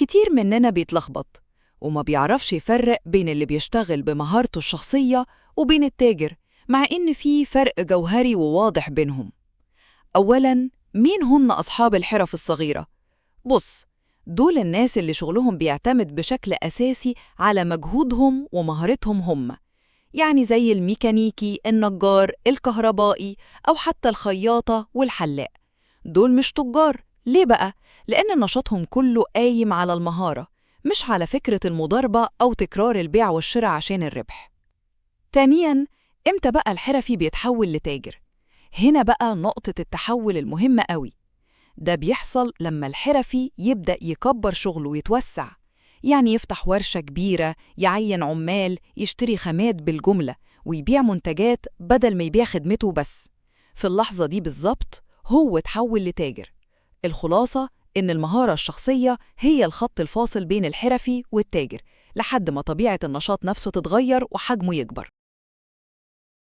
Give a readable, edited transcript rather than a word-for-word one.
كتير مننا بيتلخبط وما بيعرفش يفرق بين اللي بيشتغل بمهارته الشخصية وبين التاجر، مع إن في فرق جوهري وواضح بينهم. أولاً، مين هن أصحاب الحرف الصغيرة؟ بص، دول الناس اللي شغلهم بيعتمد بشكل أساسي على مجهودهم ومهارتهم هم، يعني زي الميكانيكي، النجار، الكهربائي، أو حتى الخياطة والحلاق. دول مش تجار. ليه بقى؟ لأن نشاطهم كله قايم على المهارة، مش على فكرة المضاربة أو تكرار البيع والشراء عشان الربح. ثانياً، إمتى بقى الحرفي بيتحول لتاجر؟ هنا بقى نقطة التحول المهمة قوي. ده بيحصل لما الحرفي يبدأ يكبر شغله ويتوسع، يعني يفتح ورشة كبيرة، يعين عمال، يشتري خامات بالجملة، ويبيع منتجات بدل ما يبيع خدمته بس. في اللحظة دي بالظبط هو اتحول لتاجر. الخلاصة إن المهارة الشخصية هي الخط الفاصل بين الحرفي والتاجر، لحد ما طبيعة النشاط نفسه تتغير وحجمه يكبر.